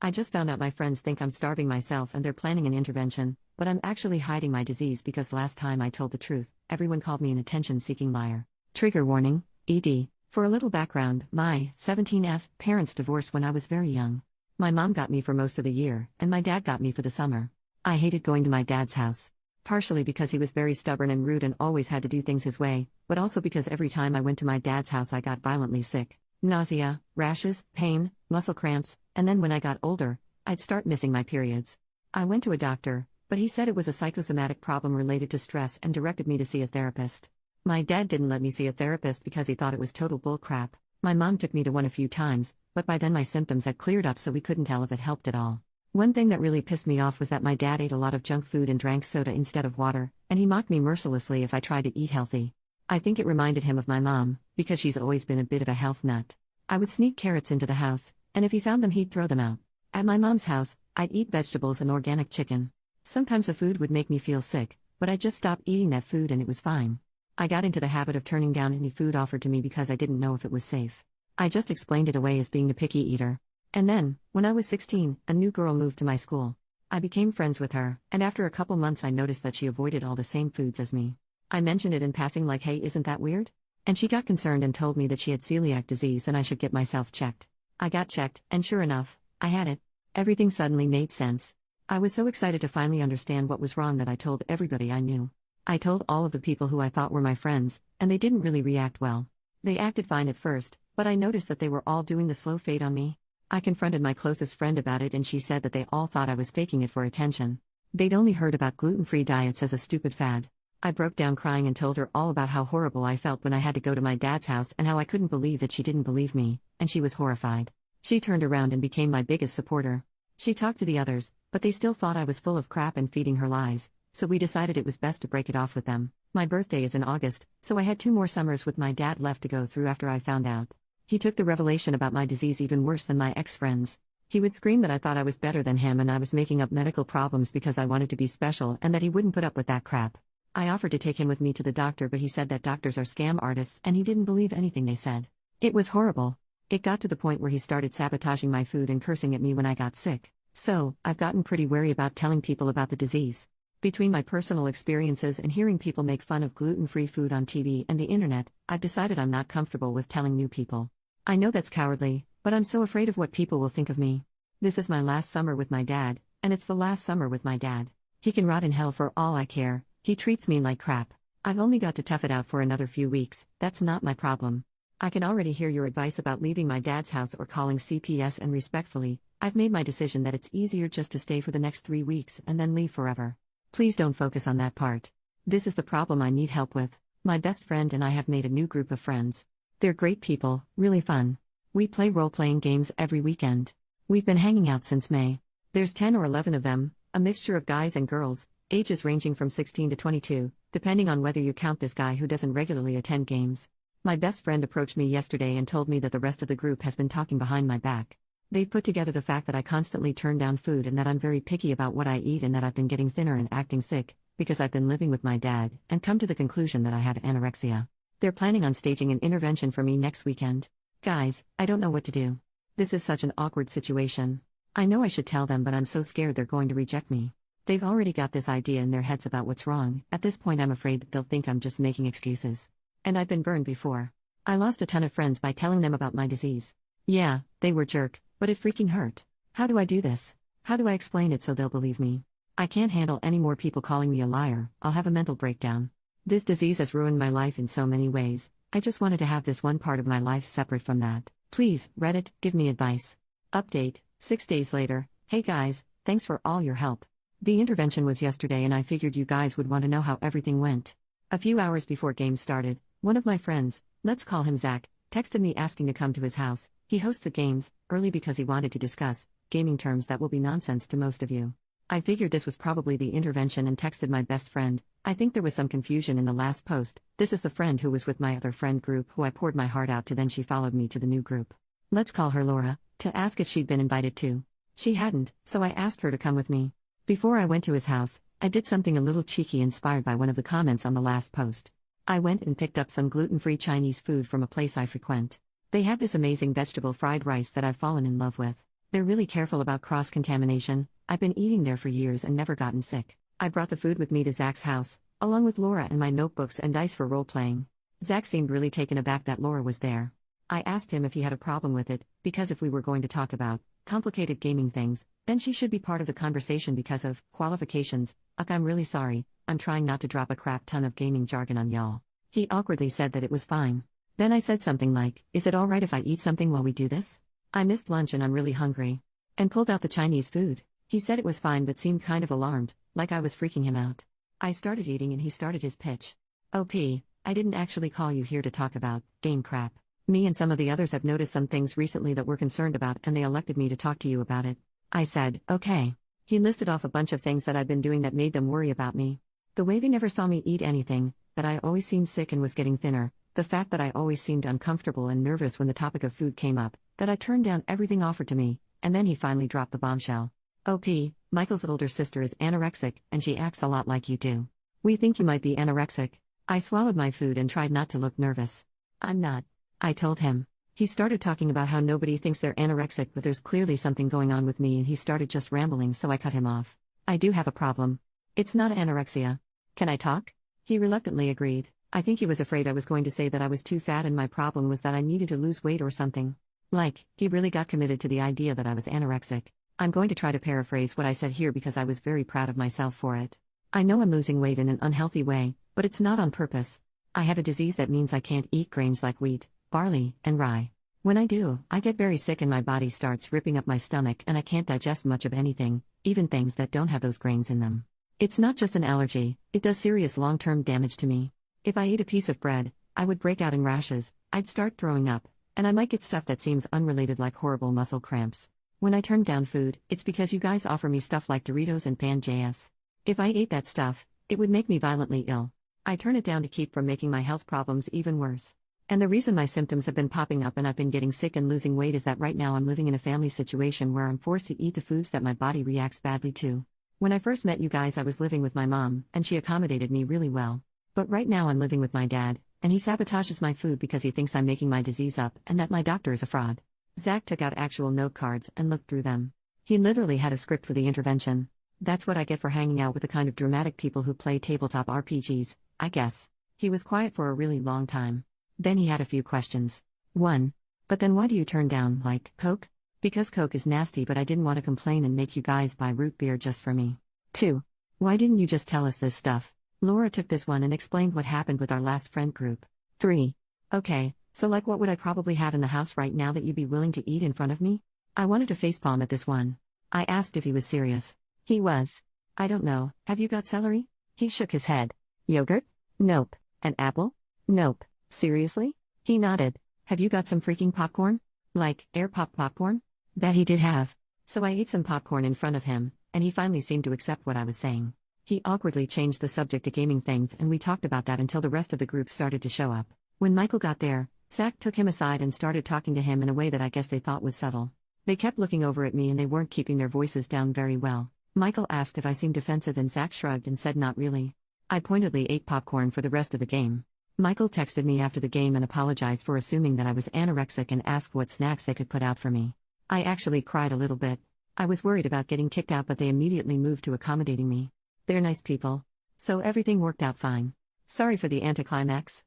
I just found out my friends think I'm starving myself and they're planning an intervention, but I'm actually hiding my disease because last time I told the truth, everyone called me an attention-seeking liar. Trigger warning, ED. For a little background, my 17F parents divorced when I was very young. My mom got me for most of the year, and my dad got me for the summer. I hated going to my dad's house. Partially because he was very stubborn and rude and always had to do things his way, but also because every time I went to my dad's house I got violently sick. Nausea, rashes, pain, muscle cramps, and then when I got older, I'd start missing my periods. I went to a doctor, but he said it was a psychosomatic problem related to stress and directed me to see a therapist. My dad didn't let me see a therapist because he thought it was total bullcrap. My mom took me to one a few times, but by then my symptoms had cleared up so we couldn't tell if it helped at all. One thing that really pissed me off was that my dad ate a lot of junk food and drank soda instead of water, and he mocked me mercilessly if I tried to eat healthy. I think it reminded him of my mom, because she's always been a bit of a health nut. I would sneak carrots into the house, and if he found them he'd throw them out. At my mom's house, I'd eat vegetables and organic chicken. Sometimes the food would make me feel sick, but I'd just stop eating that food and it was fine. I got into the habit of turning down any food offered to me because I didn't know if it was safe. I just explained it away as being a picky eater. And then, when I was 16, a new girl moved to my school. I became friends with her, and after a couple months I noticed that she avoided all the same foods as me. I mentioned it in passing like, hey, isn't that weird? And she got concerned and told me that she had celiac disease and I should get myself checked. I got checked, and sure enough, I had it. Everything suddenly made sense. I was so excited to finally understand what was wrong that I told everybody I knew. I told all of the people who I thought were my friends, and they didn't really react well. They acted fine at first, but I noticed that they were all doing the slow fade on me. I confronted my closest friend about it and she said that they all thought I was faking it for attention. They'd only heard about gluten-free diets as a stupid fad. I broke down crying and told her all about how horrible I felt when I had to go to my dad's house and how I couldn't believe that she didn't believe me, and she was horrified. She turned around and became my biggest supporter. She talked to the others, but they still thought I was full of crap and feeding her lies, so we decided it was best to break it off with them. My birthday is in August, so I had 2 more summers with my dad left to go through after I found out. He took the revelation about my disease even worse than my ex-friends. He would scream that I thought I was better than him and I was making up medical problems because I wanted to be special and that he wouldn't put up with that crap. I offered to take him with me to the doctor, but he said that doctors are scam artists and he didn't believe anything they said. It was horrible. It got to the point where he started sabotaging my food and cursing at me when I got sick. So, I've gotten pretty wary about telling people about the disease. Between my personal experiences and hearing people make fun of gluten-free food on TV and the internet, I've decided I'm not comfortable with telling new people. I know that's cowardly, but I'm so afraid of what people will think of me. This is my last summer with my dad, and it's the last summer with my dad. He can rot in hell for all I care, he treats me like crap. I've only got to tough it out for another few weeks, that's not my problem. I can already hear your advice about leaving my dad's house or calling CPS, and respectfully, I've made my decision that it's easier just to stay for the next 3 weeks and then leave forever. Please don't focus on that part. This is the problem I need help with. My best friend and I have made a new group of friends. They're great people, really fun. We play role-playing games every weekend. We've been hanging out since May. There's 10 or 11 of them, a mixture of guys and girls, ages ranging from 16 to 22, depending on whether you count this guy who doesn't regularly attend games. My best friend approached me yesterday and told me that the rest of the group has been talking behind my back. They've put together the fact that I constantly turn down food and that I'm very picky about what I eat and that I've been getting thinner and acting sick, because I've been living with my dad, and come to the conclusion that I have anorexia. They're planning on staging an intervention for me next weekend. Guys, I don't know what to do. This is such an awkward situation. I know I should tell them, but I'm so scared they're going to reject me. They've already got this idea in their heads about what's wrong. At this point I'm afraid that they'll think I'm just making excuses. And I've been burned before. I lost a ton of friends by telling them about my disease. Yeah, they were jerk, but it freaking hurt. How do I do this? How do I explain it so they'll believe me? I can't handle any more people calling me a liar. I'll have a mental breakdown. This disease has ruined my life in so many ways. I just wanted to have this one part of my life separate from that. Please, Reddit, give me advice. Update, 6 days later. Hey guys, thanks for all your help. The intervention was yesterday and I figured you guys would want to know how everything went. A few hours before games started, one of my friends, let's call him Zach, texted me asking to come to his house. He hosts the games, early because he wanted to discuss gaming terms that will be nonsense to most of you. I figured this was probably the intervention and texted my best friend. I think there was some confusion in the last post. This is the friend who was with my other friend group who I poured my heart out to, then she followed me to the new group. Let's call her Laura, to ask if she'd been invited too. She hadn't, so I asked her to come with me. Before I went to his house, I did something a little cheeky inspired by one of the comments on the last post. I went and picked up some gluten-free Chinese food from a place I frequent. They have this amazing vegetable fried rice that I've fallen in love with. They're really careful about cross-contamination. I've been eating there for years and never gotten sick. I brought the food with me to Zach's house, along with Laura and my notebooks and dice for role-playing. Zach seemed really taken aback that Laura was there. I asked him if he had a problem with it, because if we were going to talk about complicated gaming things, then she should be part of the conversation because of qualifications. I'm really sorry, I'm trying not to drop a crap ton of gaming jargon on y'all. He awkwardly said that it was fine. Then I said something like, is it alright if I eat something while we do this? I missed lunch and I'm really hungry. And pulled out the Chinese food. He said it was fine but seemed kind of alarmed, like I was freaking him out. I started eating and he started his pitch. OP, I didn't actually call you here to talk about game crap. Me and some of the others have noticed some things recently that we're concerned about and they elected me to talk to you about it. I said, okay. He listed off a bunch of things that I've been doing that made them worry about me. The way they never saw me eat anything, that I always seemed sick and was getting thinner, the fact that I always seemed uncomfortable and nervous when the topic of food came up, that I turned down everything offered to me, and then he finally dropped the bombshell. OP, Michael's older sister is anorexic and she acts a lot like you do. We think you might be anorexic. I swallowed my food and tried not to look nervous. I'm not. I told him. He started talking about how nobody thinks they're anorexic but there's clearly something going on with me and he started just rambling so I cut him off. I do have a problem. It's not anorexia. Can I talk? He reluctantly agreed. I think he was afraid I was going to say that I was too fat and my problem was that I needed to lose weight or something. Like, he really got committed to the idea that I was anorexic. I'm going to try to paraphrase what I said here because I was very proud of myself for it. I know I'm losing weight in an unhealthy way, but it's not on purpose. I have a disease that means I can't eat grains like wheat, barley, and rye. When I do, I get very sick and my body starts ripping up my stomach and I can't digest much of anything, even things that don't have those grains in them. It's not just an allergy, it does serious long-term damage to me. If I ate a piece of bread, I would break out in rashes, I'd start throwing up, and I might get stuff that seems unrelated like horrible muscle cramps. When I turn down food, it's because you guys offer me stuff like Doritos and Pan-JS. If I ate that stuff, it would make me violently ill. I turn it down to keep from making my health problems even worse. And the reason my symptoms have been popping up and I've been getting sick and losing weight is that right now I'm living in a family situation where I'm forced to eat the foods that my body reacts badly to. When I first met you guys I was living with my mom, and she accommodated me really well. But right now I'm living with my dad, and he sabotages my food because he thinks I'm making my disease up and that my doctor is a fraud. Zach took out actual note cards and looked through them. He literally had a script for the intervention. That's what I get for hanging out with the kind of dramatic people who play tabletop RPGs, I guess. He was quiet for a really long time. Then he had a few questions. 1. But then why do you turn down, like, Coke? Because Coke is nasty but I didn't want to complain and make you guys buy root beer just for me. 2. Why didn't you just tell us this stuff? Laura took this one and explained what happened with our last friend group. 3. Okay, so like what would I probably have in the house right now that you'd be willing to eat in front of me? I wanted to facepalm at this one. I asked if he was serious. He was. I don't know, have you got celery? He shook his head. Yogurt? Nope. An apple? Nope. Seriously? He nodded. Have you got some freaking popcorn? Like, air pop popcorn? That he did have. So I ate some popcorn in front of him, and he finally seemed to accept what I was saying. He awkwardly changed the subject to gaming things and we talked about that until the rest of the group started to show up. When Michael got there, Zach took him aside and started talking to him in a way that I guess they thought was subtle. They kept looking over at me and they weren't keeping their voices down very well. Michael asked if I seemed defensive and Zach shrugged and said not really. I pointedly ate popcorn for the rest of the game. Michael texted me after the game and apologized for assuming that I was anorexic and asked what snacks they could put out for me. I actually cried a little bit. I was worried about getting kicked out but they immediately moved to accommodating me. They're nice people. So everything worked out fine. Sorry for the anticlimax.